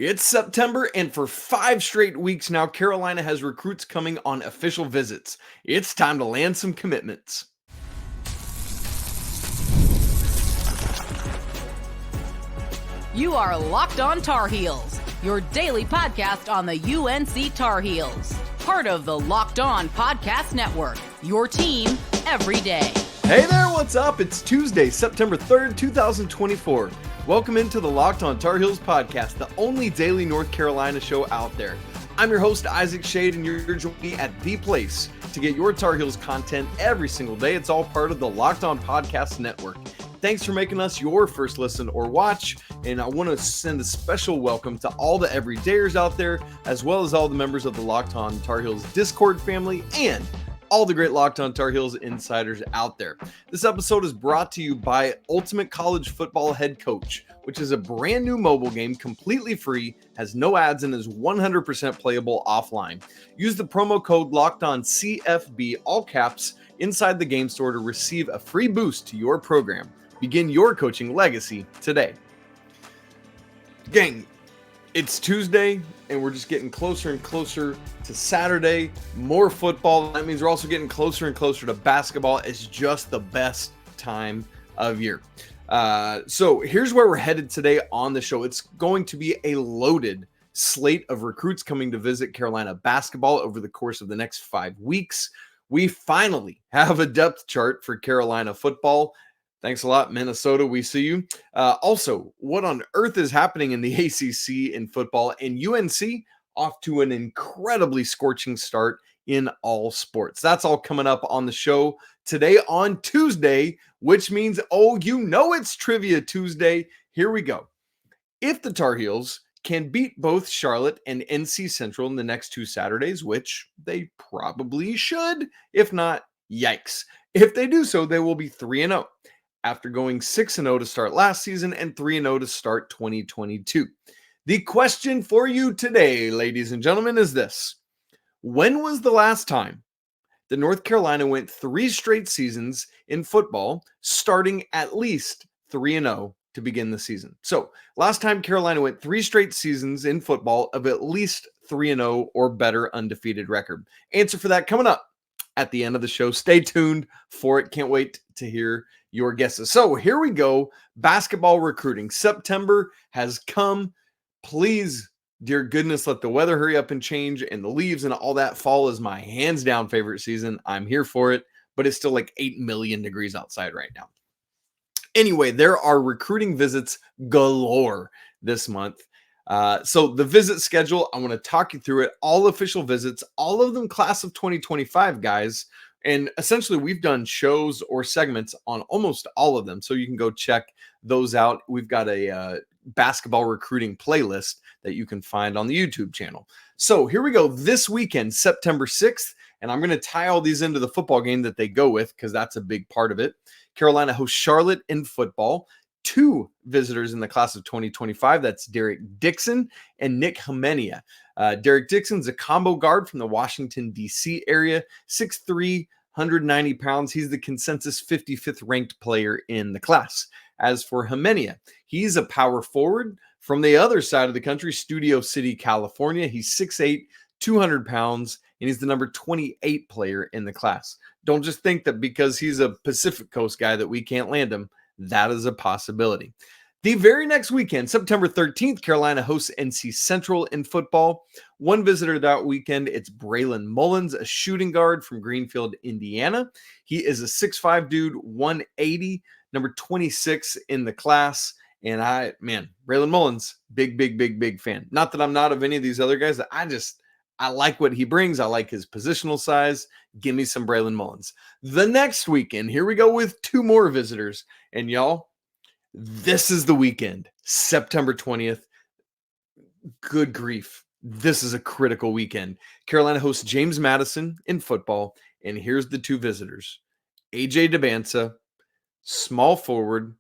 It's September, and for 5 straight weeks now, Carolina has recruits coming on official visits. It's time to land some commitments. You are Locked On Tar Heels, your daily podcast on the UNC Tar Heels. Part of the Locked On Podcast Network, your team every day. Hey there, what's up? It's Tuesday, September 3rd, 2024. Welcome into the Locked On Tar Heels podcast, the only daily North Carolina show out there. I'm your host, Isaac Shade, and you're joining me at the place to get your Tar Heels content every single day. It's all part of the Locked On Podcast Network. Thanks for making us your first listen or watch, and I want to send a special welcome to all the everydayers out there, as well as all the members of the Locked On Tar Heels Discord family and all the great Locked On Tar Heels insiders out there. This episode is brought to you by Ultimate College Football Head Coach, which is a brand new mobile game, completely free, has no ads, and is 100% playable offline. Use the promo code LOCKEDONCFB, all caps, inside the game store to receive a free boost to your program. Begin your coaching legacy today. Gang, it's Tuesday, and we're just getting closer and closer to Saturday. More football. That means we're also getting closer and closer to basketball. It's just the best time of year. So here's where we're headed today on the show. It's going to be a loaded slate of recruits coming to visit Carolina basketball over the course of the next 5 weeks. We finally have a depth chart for Carolina football. Thanks a lot, Minnesota. We see you. Also, what on earth is happening in the ACC in football? And UNC off to an incredibly scorching start in all sports. That's all coming up on the show today on Tuesday, which means, it's Trivia Tuesday. Here we go. If the Tar Heels can beat both Charlotte and NC Central in the next 2 Saturdays, which they probably should, if not, yikes. If they do so, they will be 3-0. After going 6-0 to start last season and 3-0 to start 2022. The question for you today, ladies and gentlemen, is this. When was the last time that North Carolina went 3 straight seasons in football, starting at least 3-0 to begin the season? So, last time Carolina went 3 straight seasons in football of at least 3-0 or better undefeated record. Answer for that coming up at the end of the show. Stay tuned for it. Can't wait to hear your guesses. So here we go. Basketball recruiting. September has come. Please, dear goodness, let the weather hurry up and change, and the leaves and all that. Fall is my hands down favorite season. I'm here for it, but it's still like 8 million degrees outside right now. Anyway, there are recruiting visits galore this month. So the visit schedule, I want to talk you through it. All official visits, all of them class of 2025, guys. And essentially, we've done shows or segments on almost all of them. So you can go check those out. We've got a basketball recruiting playlist that you can find on the YouTube channel. So here we go. This weekend, September 6th. And I'm going to tie all these into the football game that they go with because that's a big part of it. Carolina hosts Charlotte in football. 2 visitors in the class of 2025. That's Derek Dixon and Nick Khamenia. Derek Dixon's a combo guard from the Washington, D.C. area, 6'3", 190 pounds. He's the consensus 55th ranked player in the class. As for Khamenia, he's a power forward from the other side of the country, Studio City, California. He's 6'8", 200 pounds, and he's the number 28 player in the class. Don't just think that because he's a Pacific Coast guy that we can't land him. That is a possibility. The very next weekend, September 13th, Carolina hosts NC Central in football. 1 visitor that weekend, it's Brayon Mullins, a shooting guard from Greenfield, Indiana. He is a 6'5" dude, 180, number 26 in the class. And Brayon Mullins, big fan. Not that I'm not of any of these other guys. I like what he brings. I like his positional size. Give me some Brayon Mullins. The next weekend, here we go with 2 more visitors. And y'all, this is the weekend, September 20th. Good grief. This is a critical weekend. Carolina hosts James Madison in football. And here's the 2 visitors. AJ Dybantsa, small forward.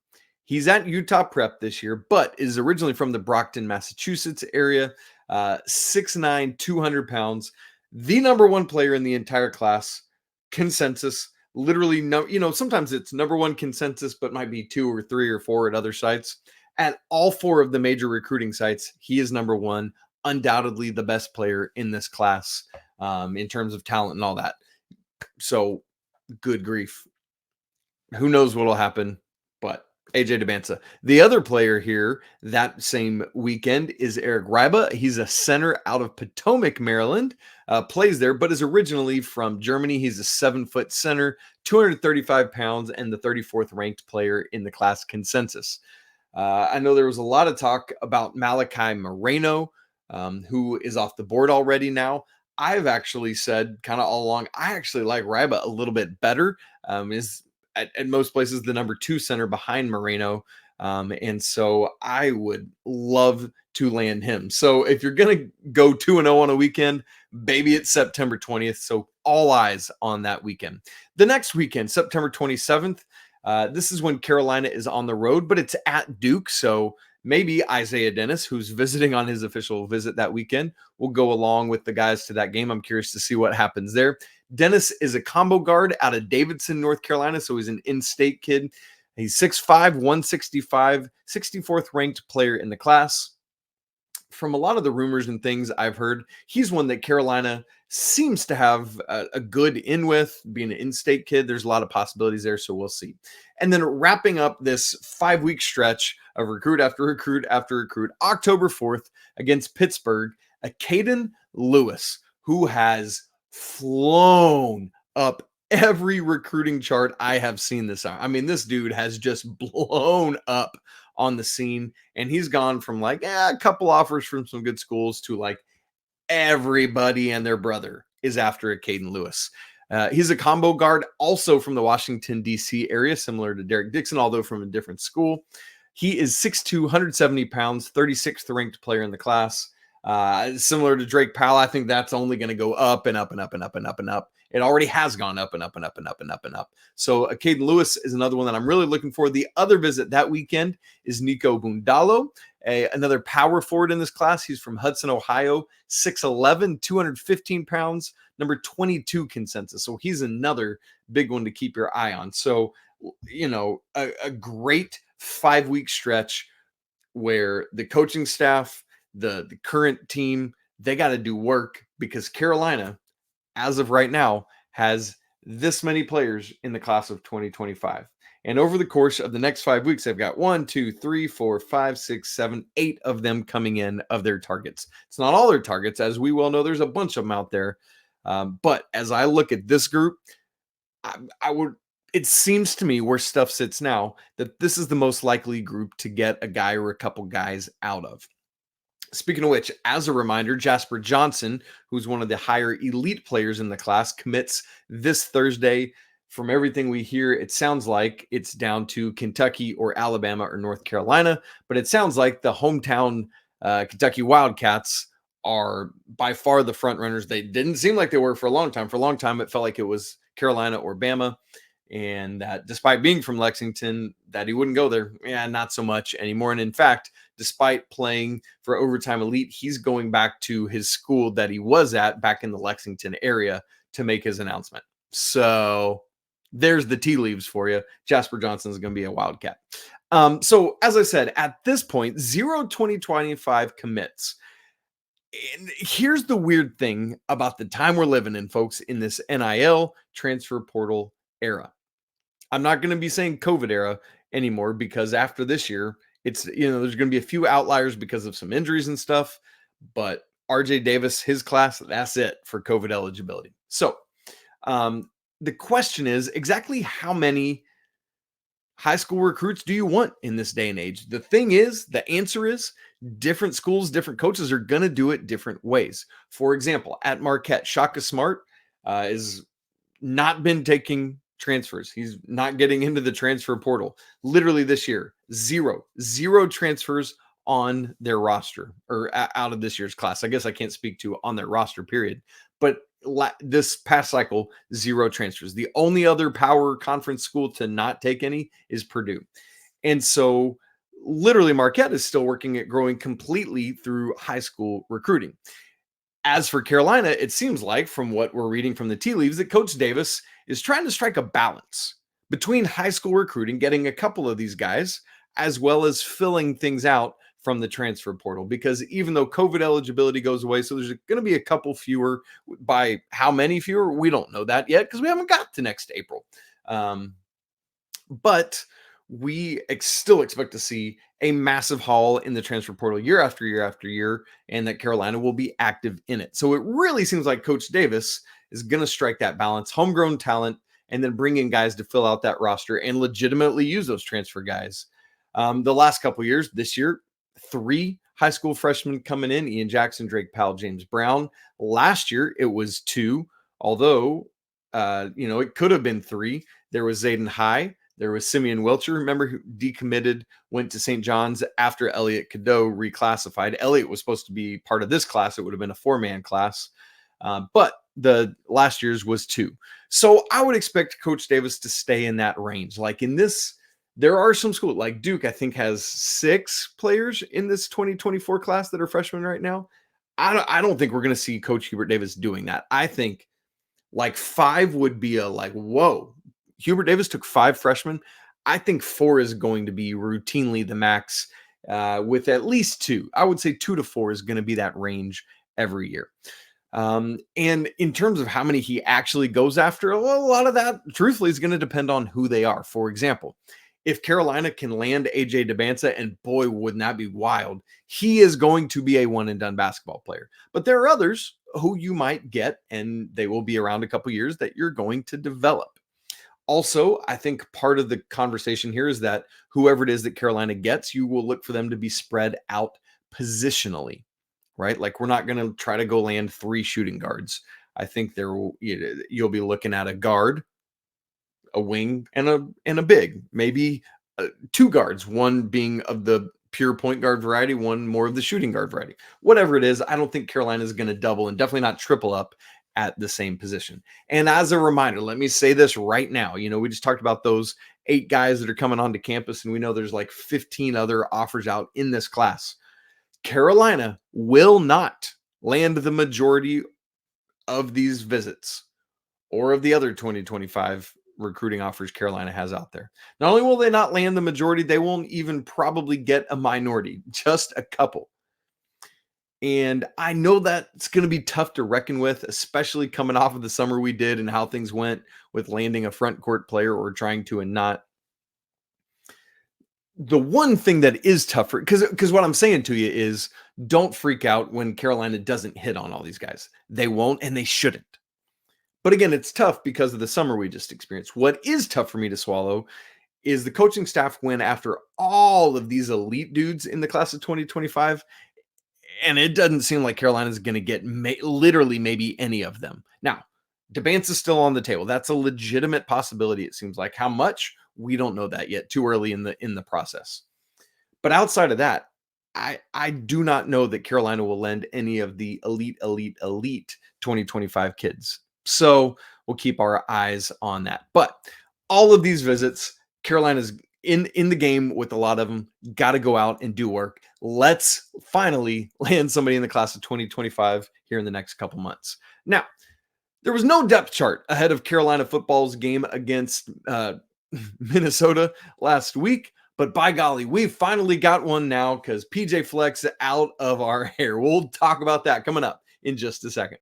He's at Utah Prep this year, but is originally from the Brockton, Massachusetts area. 6'9", 200 pounds. The number 1 player in the entire class. Consensus. Literally, no, sometimes it's number 1 consensus, but might be 2 or 3 or 4 at other sites. At all 4 of the major recruiting sites, he is number 1, undoubtedly the best player in this class in terms of talent and all that. So, good grief. Who knows what will happen, but AJ Dybantsa. The other player here that same weekend is Eric Reibe. He's a center out of Potomac, Maryland, plays there, but is originally from Germany. He's a 7-foot center, 235 pounds, and the 34th ranked player in the class consensus. I know there was a lot of talk about Malachi Moreno, who is off the board already now. I've actually said kind of all along, I actually like Reibe a little bit better. Is at most places the number 2 center behind Moreno. And so I would love to land him. So if you're going to go 2-0 on a weekend, baby, it's September 20th. So all eyes on that weekend. The next weekend, September 27th, this is when Carolina is on the road, but it's at Duke. So maybe Isaiah Denis, who's visiting on his official visit that weekend, will go along with the guys to that game. I'm curious to see what happens there. Denis is a combo guard out of Davidson, North Carolina, so he's an in-state kid. He's 6'5", 165, 64th ranked player in the class. From a lot of the rumors and things I've heard, he's one that Carolina seems to have a good in with, being an in-state kid. There's a lot of possibilities there, so we'll see. And then wrapping up this 5-week stretch of recruit after recruit after recruit, October 4th against Pittsburgh, Acaden Lewis, who has flown up every recruiting chart I have seen this out. I mean, this dude has just blown up on the scene, and he's gone from like a couple offers from some good schools to like everybody and their brother is after Acaden Lewis. He's a combo guard, also from the Washington, D.C. area, similar to Derek Dixon, although from a different school. He is 6'2", 170 pounds, 36th ranked player in the class. Similar to Drake Powell, I think that's only going to go up and up and up and up and up and up. It already has gone up and up and up and up and up and up. So Acaden Lewis is another one that I'm really looking for. The other visit that weekend is Niko Bundalo, another power forward in this class. He's from Hudson, Ohio, 6'11", 215 pounds, number 22 consensus. So he's another big one to keep your eye on. So, you know, a great 5-week stretch where the coaching staff, the current team, they got to do work, because Carolina, as of right now, has this many players in the class of 2025. And over the course of the next 5 weeks, they've got 1, 2, 3, 4, 5, 6, 7, 8 of them coming in of their targets. It's not all their targets. As we well know, there's a bunch of them out there. But as I look at this group, it seems to me where stuff sits now that this is the most likely group to get a guy or a couple guys out of. Speaking of which, as a reminder, Jasper Johnson, who's one of the higher elite players in the class, commits this Thursday. From everything we hear, it sounds like it's down to Kentucky or Alabama or North Carolina, but it sounds like the hometown Kentucky Wildcats are by far the front runners. They didn't seem like they were for a long time. For a long time, it felt like it was Carolina or Bama. And despite being from Lexington, that he wouldn't go there. Yeah, not so much anymore. And in fact, despite playing for Overtime Elite, he's going back to his school that he was at back in the Lexington area to make his announcement. So there's the tea leaves for you. Jasper Johnson is going to be a Wildcat. So as I said, at this point, 0 2025 commits. And here's the weird thing about the time we're living in, folks, in this NIL transfer portal era. I'm not going to be saying COVID era anymore, because after this year, it's, you know, there's going to be a few outliers because of some injuries and stuff, but RJ Davis, his class, that's it for COVID eligibility. So the question is, exactly how many high school recruits do you want in this day and age? The thing is, the answer is different schools, different coaches are going to do it different ways. For example, at Marquette, Shaka Smart is not been taking transfers. He's not getting into the transfer portal. Literally this year, zero transfers on their roster, or out of this year's class. I guess I can't speak to on their roster, period. But this past cycle, 0 transfers. The only other power conference school to not take any is Purdue. And so literally Marquette is still working at growing completely through high school recruiting. As for Carolina, it seems like, from what we're reading from the tea leaves, that Coach Davis is trying to strike a balance between high school recruiting, getting a couple of these guys as well as filling things out from the transfer portal, because even though COVID eligibility goes away, so there's going to be a couple fewer. By how many fewer, we don't know that yet because we haven't got to next April. But we still expect to see a massive haul in the transfer portal year after year after year, and that Carolina will be active in it. So it really seems like Coach Davis is going to strike that balance, homegrown talent, and then bring in guys to fill out that roster and legitimately use those transfer guys. The last couple of years, this year, 3 high school freshmen coming in: Ian Jackson, Drake Powell, James Brown. Last year, it was 2, although, it could have been 3. There was Zayden High. There was Simeon Welcher, remember, who decommitted, went to St. John's after Elliot Cadeau reclassified. Elliot was supposed to be part of this class. It would have been a 4-man class. But the last year's was 2. So I would expect Coach Davis to stay in that range. Like in this, there are some schools, like Duke, I think, has 6 players in this 2024 class that are freshmen right now. I don't think we're going to see Coach Hubert Davis doing that. I think like 5 would be a like, whoa. Hubert Davis took 5 freshmen. I think 4 is going to be routinely the max, with at least 2. I would say 2 to 4 is going to be that range every year. And in terms of how many he actually goes after, a lot of that, truthfully, is going to depend on who they are. For example, if Carolina can land AJ Dybantsa, and boy, wouldn't that be wild, he is going to be a one-and-done basketball player. But there are others who you might get, and they will be around a couple years, that you're going to develop. Also, I think part of the conversation here is that whoever it is that Carolina gets, you will look for them to be spread out positionally, right? Like we're not going to try to go land 3 shooting guards. I think you'll be looking at a guard, a wing, and a big, maybe 2 guards, one being of the pure point guard variety, one more of the shooting guard variety. Whatever it is, I don't think Carolina is going to double and definitely not triple up at the same position. And as a reminder, let me say this right now. We just talked about those 8 guys that are coming onto campus, and we know there's like 15 other offers out in this class. Carolina will not land the majority of these visits or of the other 2025 recruiting offers Carolina has out there. Not only will they not land the majority, they won't even probably get a minority, just a couple. And I know that's going to be tough to reckon with, especially coming off of the summer we did and how things went with landing a front court player or trying to and not. The one thing that is tougher, because what I'm saying to you is, don't freak out when Carolina doesn't hit on all these guys. They won't, and they shouldn't. But again, it's tough because of the summer we just experienced. What is tough for me to swallow is the coaching staff went after all of these elite dudes in the class of 2025, and it doesn't seem like Carolina's going to get literally maybe any of them. Now, Dybantsa is still on the table. That's a legitimate possibility, it seems like. How much? We don't know that yet. Too early in the process. But outside of that, I do not know that Carolina will lend any of the elite 2025 kids. So we'll keep our eyes on that. But all of these visits, Carolina's in the game with a lot of them. Got to go out and do work. Let's finally land somebody in the class of 2025 here in the next couple months. Now, there was no depth chart ahead of Carolina football's game against Minnesota last week, but by golly, we finally got one now because PJ Fleck's out of our hair. We'll talk about that coming up in just a second.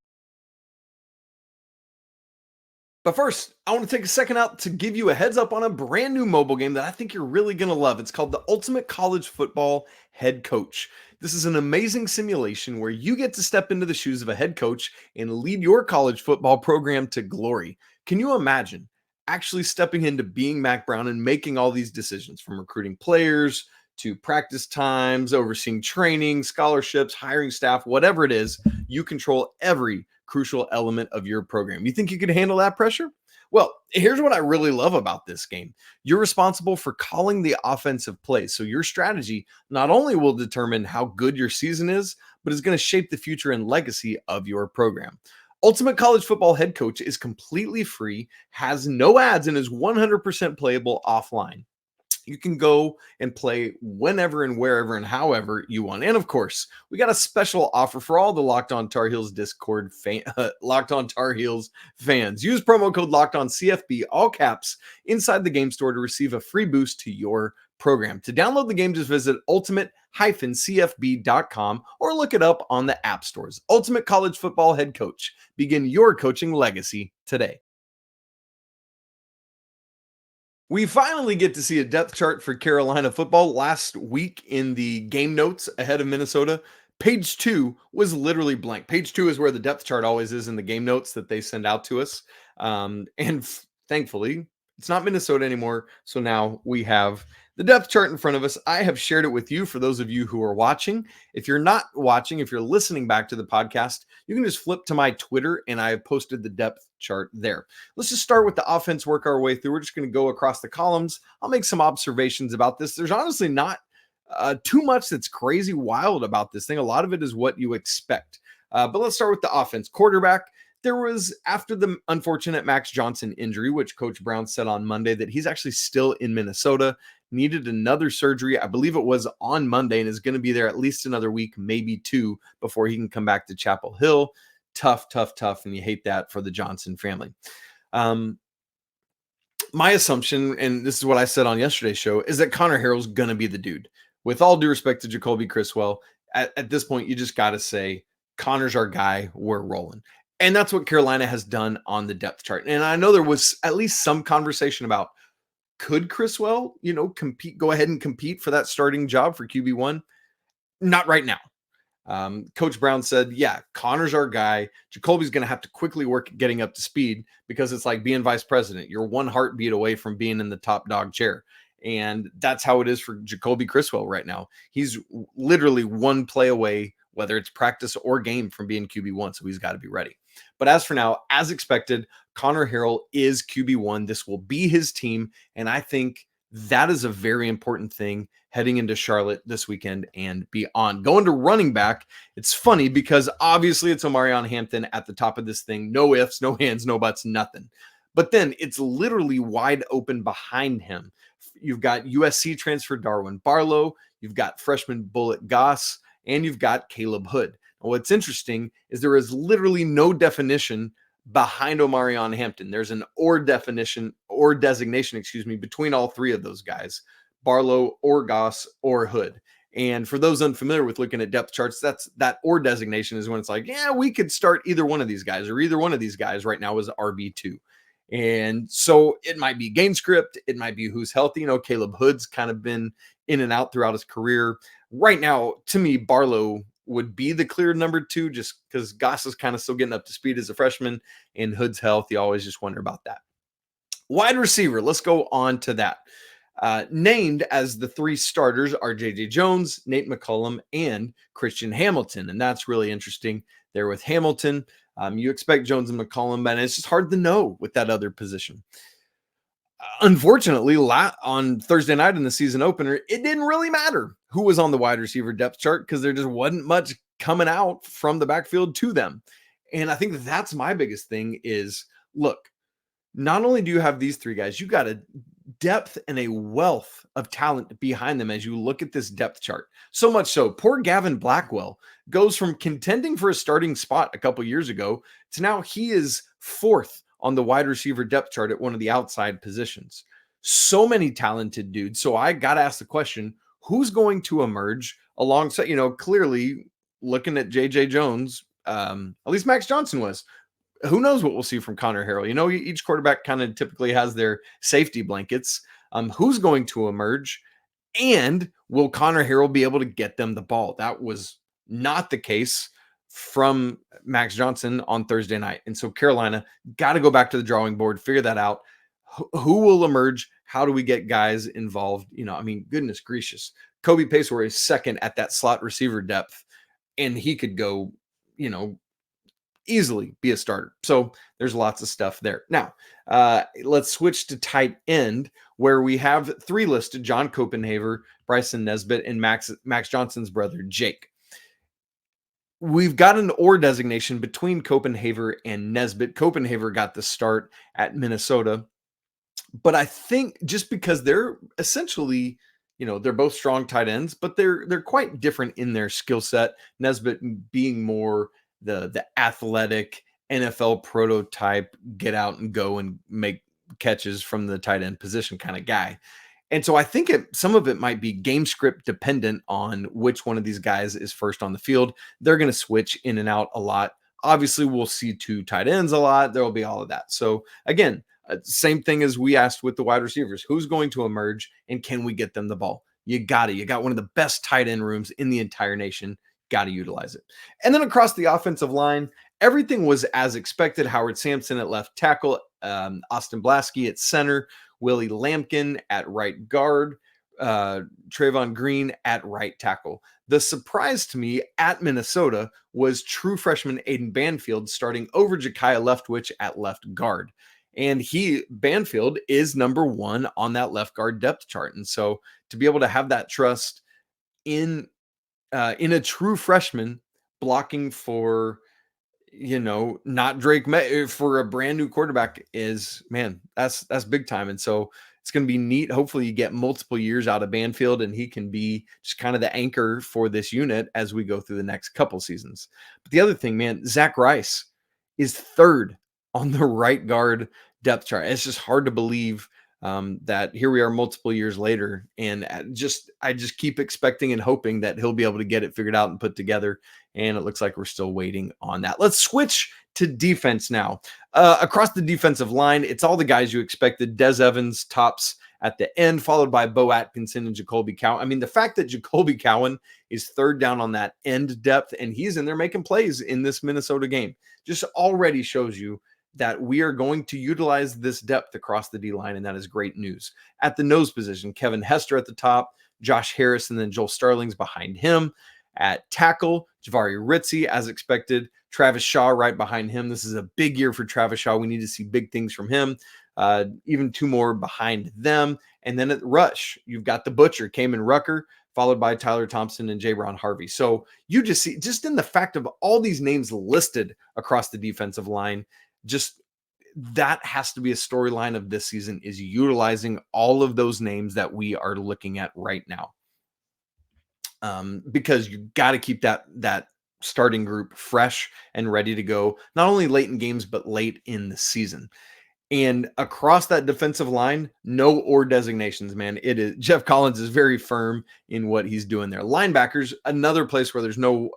But first, I want to take a second out to give you a heads up on a brand new mobile game that I think you're really going to love. It's called the Ultimate College Football Head Coach. This is an amazing simulation where you get to step into the shoes of a head coach and lead your college football program to glory. Can you imagine actually stepping into being Mac Brown and making all these decisions, from recruiting players to practice times, overseeing training, scholarships, hiring staff, whatever it is? You control every crucial element of your program. You think you could handle that pressure? Well, here's what I really love about this game. You're responsible for calling the offensive plays. So your strategy not only will determine how good your season is, but is going to shape the future and legacy of your program. Ultimate College Football Head Coach is completely free, has no ads, and is 100% playable offline. You can go and play whenever and wherever and however you want. And of course, we got a special offer for all the Locked On Tar Heels Discord Locked On Tar Heels fans. Use promo code Locked On CFB, all caps, inside the game store to receive a free boost to your program. To download the game, just visit ultimate-cfb.com or look it up on the app stores. Ultimate College Football Head Coach. Begin your coaching legacy today. We finally get to see a depth chart for Carolina football. Last week in the game notes ahead of Minnesota, page 2 was literally blank. Page 2 is where the depth chart always is in the game notes that they send out to us. Thankfully, it's not Minnesota anymore. So now we have the depth chart in front of us. I have shared it with you for those of you who are watching. If you're not watching, if you're listening back to the podcast, you can just flip to my Twitter and I have posted the depth chart there. Let's just start with the offense, work our way through. We're just going to go across the columns. I'll make some observations about this. There's honestly not too much that's crazy wild about this thing. A lot of it is what you expect. But let's start with the offense. Quarterback. There was, after the unfortunate Max Johnson injury, which Coach Brown said on Monday that he's actually still in Minnesota, needed another surgery. I believe it was on Monday and is going to be there at least another week, maybe 2, before he can come back to Chapel Hill. Tough. And you hate that for the Johnson family. My assumption, and this is what I said on yesterday's show, is that Connor Harrell's going to be the dude. With all due respect to Jacolby Criswell, at this point, you just got to say, Connor's our guy, we're rolling. And that's what Carolina has done on the depth chart. And I know there was at least some conversation about, could Criswell, go ahead and compete for that starting job for QB1? Not right now. Coach Brown said, yeah, Connor's our guy. Jacolby's going to have to quickly work at getting up to speed because it's like being vice president. You're one heartbeat away from being in the top dog chair. And that's how it is for Jacolby Criswell right now. He's literally one play away, whether it's practice or game, from being QB1. So he's got to be ready. But as for now, as expected, Connor Harrell is QB1. This will be his team. And I think that is a very important thing heading into Charlotte this weekend and beyond. Going to running back, it's funny because obviously it's Omarion Hampton at the top of this thing. No ifs, no ands, no buts, nothing. But then it's literally wide open behind him. You've got USC transfer Darwin Barlow. You've got freshman Bullet Goss. And you've got Caleb Hood. Now, what's interesting is there is literally no definition behind Omarion Hampton. There's an or designation, between all 3 of those guys, Barlow or Goss or Hood. And for those unfamiliar with looking at depth charts, that or designation is when it's like, yeah, we could start either one of these guys, or either one of these guys right now is RB2. And so it might be game script. It might be who's healthy. Caleb Hood's kind of been in and out throughout his career. Right now, to me, Barlow would be the clear number 2 just because Goss is kind of still getting up to speed as a freshman, and Hood's health. You always just wonder about that. Wide receiver, let's go on to that. Named as the 3 starters are J.J. Jones, Nate McCullum, and Christian Hamilton. And that's really interesting there with Hamilton. You expect Jones and McCullum, but it's just hard to know with that other position. Unfortunately, on Thursday night in the season opener, it didn't really matter who was on the wide receiver depth chart because there just wasn't much coming out from the backfield to them. And I think that's my biggest thing is, look, not only do you have these 3 guys, you got a depth and a wealth of talent behind them as you look at this depth chart. So much so, poor Gavin Blackwell goes from contending for a starting spot a couple years ago to now he is 4th on the wide receiver depth chart at one of the outside positions. So many talented dudes. So I got to ask the question, who's going to emerge alongside, clearly looking at J.J. Jones, at least Max Johnson was. Who knows what we'll see from Connor Harrell? Each quarterback kind of typically has their safety blankets. Who's going to emerge? And will Connor Harrell be able to get them the ball? That was not the case from Max Johnson on Thursday night. And so Carolina got to go back to the drawing board, figure that out. Who will emerge? How do we get guys involved? Goodness gracious. Kobe Pacewar is 2nd at that slot receiver depth, and he could go, easily be a starter. So there's lots of stuff there. Now, let's switch to tight end, where we have 3 listed: John Copenhaver, Bryson Nesbitt, and Max Johnson's brother, Jake. We've got an or designation between Copenhaver and Nesbitt. Copenhaver got the start at Minnesota, but I think just because they're essentially, they're both strong tight ends, but they're quite different in their skill set. Nesbitt being more the athletic NFL prototype, get out and go and make catches from the tight end position kind of guy. And so I think some of it might be game script dependent on which one of these guys is first on the field. They're going to switch in and out a lot. Obviously, we'll see 2 tight ends a lot. There will be all of that. So again, same thing as we asked with the wide receivers. Who's going to emerge and can we get them the ball? You got one of the best tight end rooms in the entire nation. Got to utilize it. And then across the offensive line, everything was as expected. Howard Sampson at left tackle, Austin Blasky at center, Willie Lampkin at right guard, Trayvon Green at right tackle. The surprise to me at Minnesota was true freshman Aiden Banfield starting over Ja'Kiah Leftwich at left guard. And Banfield is number 1 on that left guard depth chart. And so to be able to have that trust in a true freshman blocking for, not Drake for a brand new quarterback is, man, that's big time. And so it's going to be neat. Hopefully you get multiple years out of Banfield and he can be just kind of the anchor for this unit as we go through the next couple seasons. But the other thing, man, Zach Rice is 3rd on the right guard depth chart. It's just hard to believe that here we are multiple years later. And I just keep expecting and hoping that he'll be able to get it figured out and put together. And it looks like we're still waiting on that. Let's switch to defense now. Across the defensive line, it's all the guys you expected. Des Evans tops at the end, followed by Bo Atkinson and Jacolby Cowan. I mean, the fact that Jacolby Cowan is 3rd down on that end depth and he's in there making plays in this Minnesota game just already shows you that we are going to utilize this depth across the D-line, and that is great news. At the nose position, Kevin Hester at the top, Josh Harris, and then Joel Starling's behind him. At tackle, Javari Ritzy, as expected. Travis Shaw right behind him. This is a big year for Travis Shaw. We need to see big things from him. Even 2 more behind them. And then at rush, you've got the Butcher, Kamen Rucker, followed by Tyler Thompson and J. Ron Harvey. So you just see, just in the fact of all these names listed across the defensive line, just that has to be a storyline of this season, is utilizing all of those names that we are looking at right now. Because you got to keep that starting group fresh and ready to go, not only late in games, but late in the season. And across that defensive line, no or designations, man. It is Jeff Collins is very firm in what he's doing there. Linebackers, another place where there's no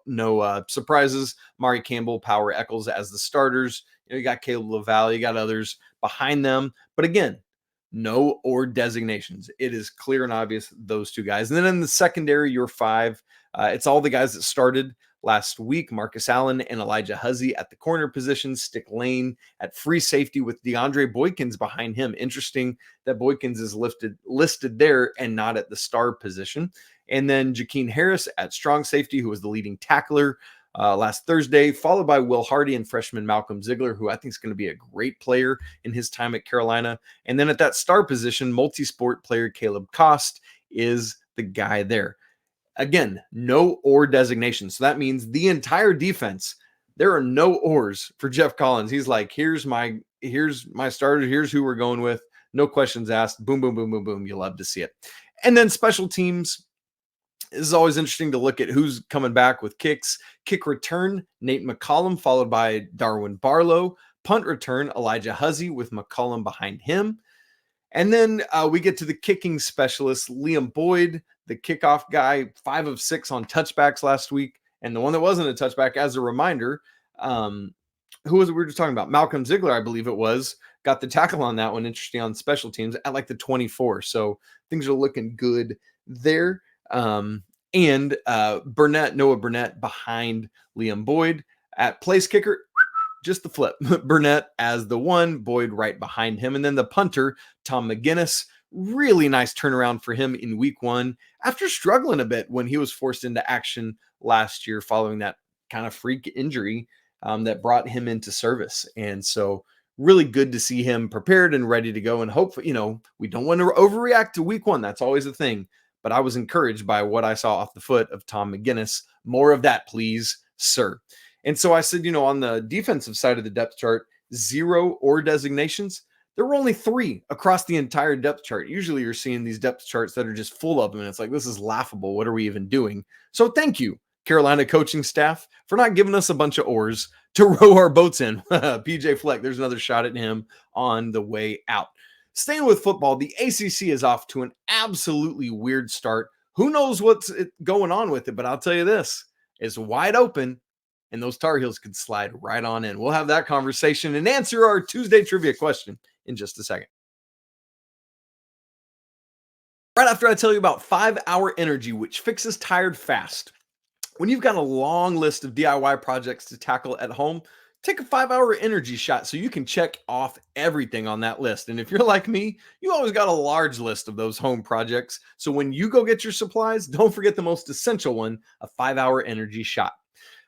surprises. Mari Campbell, Power Eccles as the starters. You got Caleb Laval, you got others behind them. But again, no or designations. It is clear and obvious those 2 guys. And then in the secondary, your 5, it's all the guys that started last week. Marcus Allen and Elijah Huzzy at the corner position, Stick Lane at free safety with DeAndre Boykins behind him. Interesting that Boykins is listed there and not at the star position. And then Jakeem Harris at strong safety, who was the leading tackler last Thursday, followed by Will Hardy and freshman Malcolm Ziegler, who I think is going to be a great player in his time at Carolina. And then at that star position, multi-sport player Caleb Kost is the guy there. Again, no or designation. So that means the entire defense, there are no ors for Jeff Collins. He's like, here's my starter. Here's who we're going with. No questions asked. Boom, boom, boom, boom, boom. You love to see it. And then special teams. This is always interesting to look at who's coming back with kicks. Kick return, Nate McCollum, followed by Darwin Barlow. Punt return, Elijah Huzzy with McCollum behind him. And then we get to the kicking specialist, Liam Boyd, the kickoff guy, 5 of 6 on touchbacks last week. And the one that wasn't a touchback, as a reminder, who was it we were just talking about? Malcolm Ziegler, I believe it was, got the tackle on that one. Interesting on special teams at like the 24. So things are looking good there. And Noah Burnett behind Liam Boyd at place kicker. Just the flip. Burnett as the 1, Boyd right behind him. And then the punter, Tom McGinnis, really nice turnaround for him in week 1 after struggling a bit when he was forced into action last year following that kind of freak injury that brought him into service. And so really good to see him prepared and ready to go. And hopefully, we don't want to overreact to week 1. That's always a thing. But I was encouraged by what I saw off the foot of Tom McGinnis. More of that, please, sir. And so I said, on the defensive side of the depth chart, 0 or designations. There were only 3 across the entire depth chart. Usually you're seeing these depth charts that are just full of them. And it's like, this is laughable. What are we even doing? So thank you, Carolina coaching staff, for not giving us a bunch of oars to row our boats in. PJ Fleck, there's another shot at him on the way out. Staying with football, the ACC is off to an absolutely weird start. Who knows what's going on with it, but I'll tell you this, it's wide open, and those Tar Heels could slide right on in. We'll have that conversation and answer our Tuesday trivia question in just a second. Right after I tell you about 5-Hour Energy, which fixes tired fast. When you've got a long list of DIY projects to tackle at home, take a 5-Hour Energy shot so you can check off everything on that list. And if you're like me, you always got a large list of those home projects. So when you go get your supplies, don't forget the most essential one, a 5-Hour Energy shot.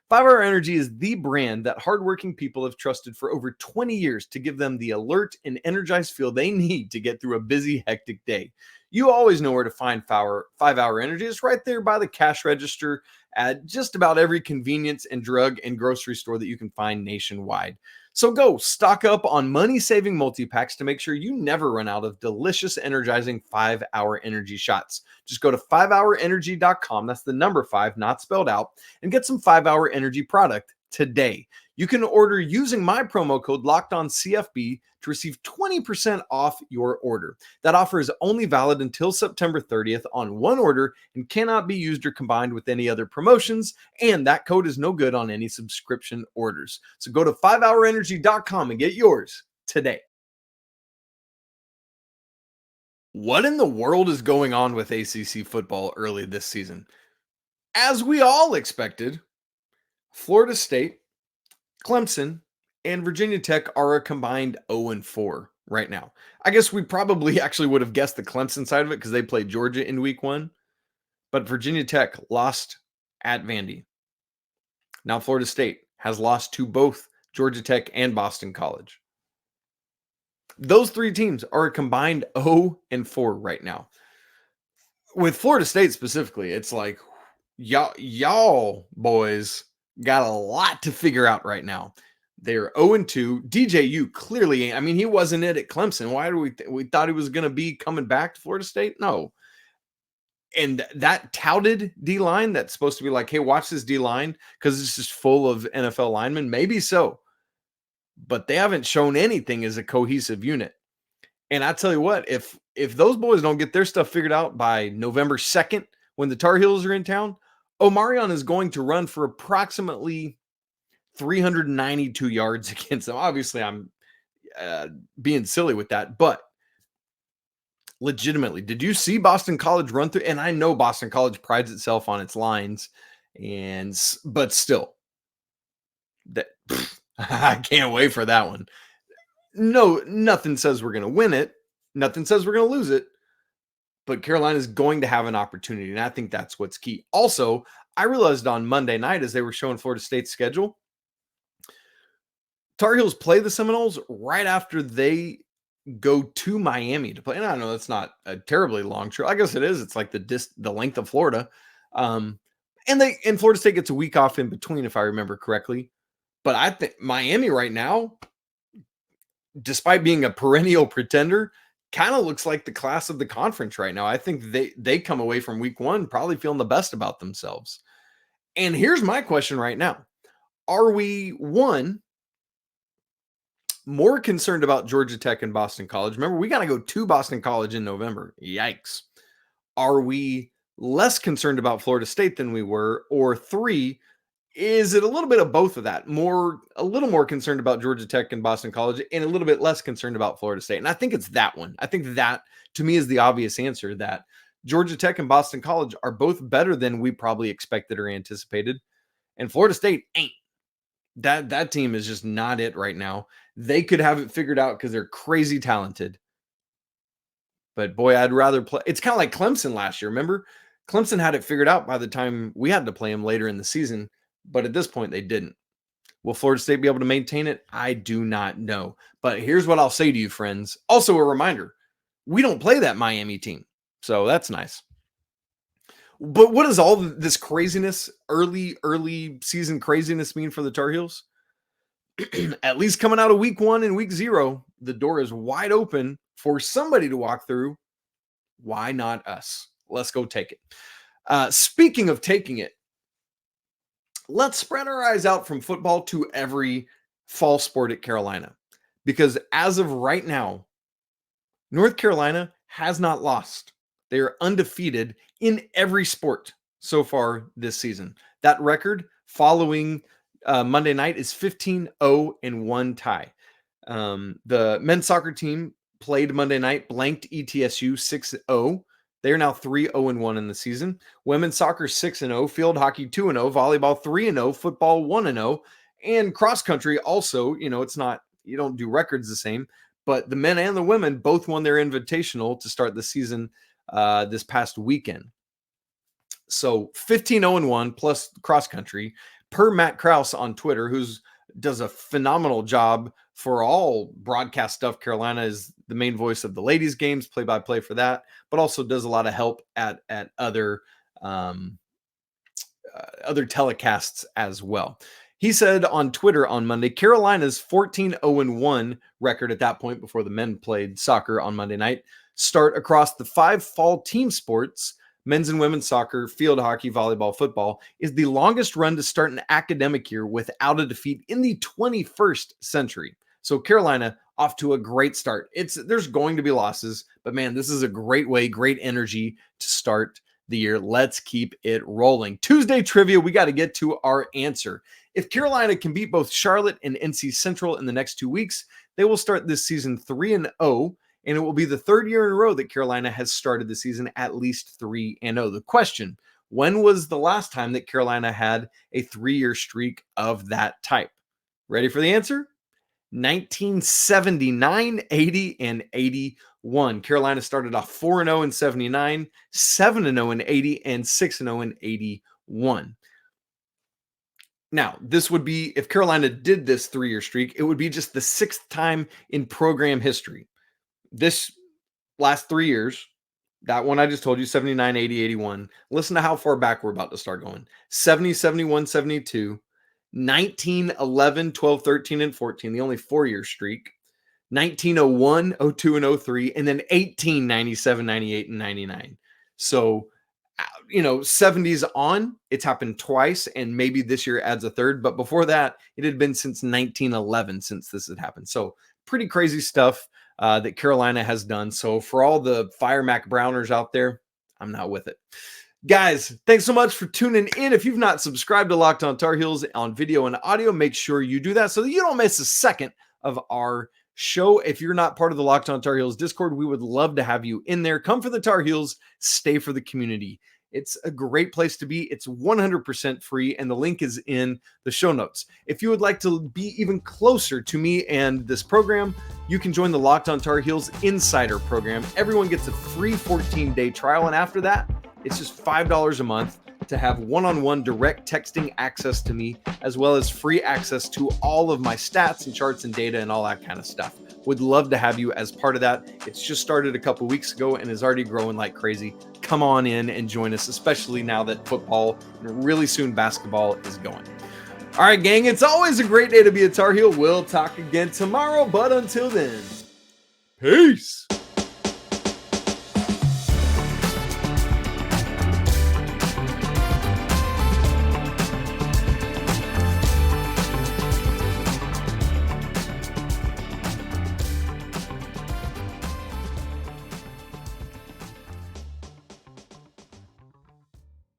5-Hour Energy is the brand that hardworking people have trusted for over 20 years to give them the alert and energized feel they need to get through a busy, hectic day. You always know where to find 5-Hour Energy. It's right there by the cash register at just about every convenience and drug and grocery store that you can find nationwide. So go stock up on money-saving multi-packs to make sure you never run out of delicious, energizing 5-Hour Energy shots. Just go to 5hourenergy.com, that's the number 5, not spelled out, and get some 5-Hour Energy product today. You can order using my promo code LOCKEDONCFB to receive 20% off your order. That offer is only valid until September 30th on one order and cannot be used or combined with any other promotions, and that code is no good on any subscription orders. So go to 5hourenergy.com and get yours today. What in the world is going on with ACC football early this season? As we all expected, Florida State, Clemson, and Virginia Tech are a combined 0-4 right now. I guess we probably actually would have guessed the Clemson side of it because they played Georgia in week 1. But Virginia Tech lost at Vandy. Now Florida State has lost to both Georgia Tech and Boston College. Those 3 teams are a combined 0-4 right now. With Florida State specifically, it's like y'all boys got a lot to figure out right now. They're 0-2. DJU clearly, I mean, he wasn't it at Clemson. Why do we thought he was going to be coming back to Florida State? No. And that touted D-line that's supposed to be like, hey, watch this D-line because it's just full of NFL linemen. Maybe so. But they haven't shown anything as a cohesive unit. And I tell you what, if those boys don't get their stuff figured out by November 2nd, when the Tar Heels are in town, Omarion is going to run for approximately 392 yards against them. Obviously, I'm being silly with that, but legitimately, did you see Boston College run through? And I know Boston College prides itself on its lines, but still, I can't wait for that one. No, nothing says we're going to win it. Nothing says we're going to lose it. But Carolina is going to have an opportunity, and I think that's what's key. Also, I realized on Monday night as they were showing Florida State's schedule, Tar Heels play the Seminoles right after they go to Miami to play. And I know that's not a terribly long trip. I guess it is. It's like the length of Florida. And Florida State gets a week off in between, if I remember correctly. But I think Miami right now, despite being a perennial pretender, kind of looks like the class of the conference right now. I think they come away from week 1 probably feeling the best about themselves. And here's my question right now. Are we, one, more concerned about Georgia Tech and Boston College? Remember, we got to go to Boston College in November. Yikes. Are we less concerned about Florida State than we were? Or 3, is it a little bit of both of that? A little more concerned about Georgia Tech and Boston College and a little bit less concerned about Florida State. And I think it's that one. I think that, to me, is the obvious answer, that Georgia Tech and Boston College are both better than we probably expected or anticipated. And Florida State ain't. That team is just not it right now. They could have it figured out because they're crazy talented. But boy, I'd rather play. It's kind of like Clemson last year. Remember? Clemson had it figured out by the time we had to play them later in the season. But at this point, they didn't. Will Florida State be able to maintain it? I do not know. But here's what I'll say to you, friends. Also a reminder, we don't play that Miami team. So that's nice. But what does all this craziness, early season craziness mean for the Tar Heels? At least coming out of week 1 and week 0, the door is wide open for somebody to walk through. Why not us? Let's go take it. Speaking of taking it, let's spread our eyes out from football to every fall sport at Carolina. Because as of right now, North Carolina has not lost. They are undefeated in every sport so far this season. That record following Monday night is 15-0 and 1 tie. The men's soccer team played Monday night, blanked ETSU 6-0. They are now 3-0 and 1 in the season. Women's soccer 6-0, field hockey 2-0, volleyball 3-0, football 1-0, and cross country also, it's not, you don't do records the same, but the men and the women both won their invitational to start the season this past weekend. So 15-0 and 1 plus cross country per Matt Krause on Twitter, who's does a phenomenal job for all broadcast stuff. Carolina is the main voice of the ladies games, play-by-play for that, but also does a lot of help at other telecasts as well. He said on Twitter on Monday, Carolina's 14-0-1 record at that point before the men played soccer on Monday night start across the 5 fall team sports, men's and women's soccer, field hockey, volleyball, football, is the longest run to start an academic year without a defeat in the 21st century. So Carolina off to a great start. There's going to be losses, but man, this is a great way, great energy to start the year. Let's keep it rolling. Tuesday trivia, we got to get to our answer. If Carolina can beat both Charlotte and NC Central in the next 2 weeks, they will start this season 3-0. And it will be the 3rd year in a row that Carolina has started the season at least 3-0. The question, when was the last time that Carolina had a 3-year streak of that type? Ready for the answer? 1979, 80, and 81. Carolina started off 4-0 in 79, 7-0 in 80, and 6-0 in 81. Now, this would be, if Carolina did this 3-year streak, it would be just the 6th time in program history. This last 3 years, that one I just told you, 79, 80, 81. Listen to how far back we're about to start going. 70, 71, 72, 19, 11, 12, 13, and 14, the only 4-year streak. 1901, 02, and 03, and then 18, 97, 98, and 99. So, 70s on, it's happened twice, and maybe this year adds a 3rd. But before that, it had been since 1911 since this had happened. So, pretty crazy stuff that Carolina has done. So for all the Fire Mac Browners out there, I'm not with it. Guys, thanks so much for tuning in. If you've not subscribed to Locked On Tar Heels on video and audio, make sure you do that so that you don't miss a second of our show. If you're not part of the Locked On Tar Heels Discord, we would love to have you in there. Come for the Tar Heels, stay for the community. It's a great place to be. It's 100% free, and the link is in the show notes. If you would like to be even closer to me and this program, you can join the Locked On Tar Heels Insider program. Everyone gets a free 14-day trial, and after that, it's just $5 a month to have one-on-one direct texting access to me, as well as free access to all of my stats and charts and data and all that kind of stuff. Would love to have you as part of that. It's just started a couple weeks ago and is already growing like crazy. Come on in and join us, especially now that football and really soon basketball is going. All right, gang, it's always a great day to be a Tar Heel. We'll talk again tomorrow, but until then, peace.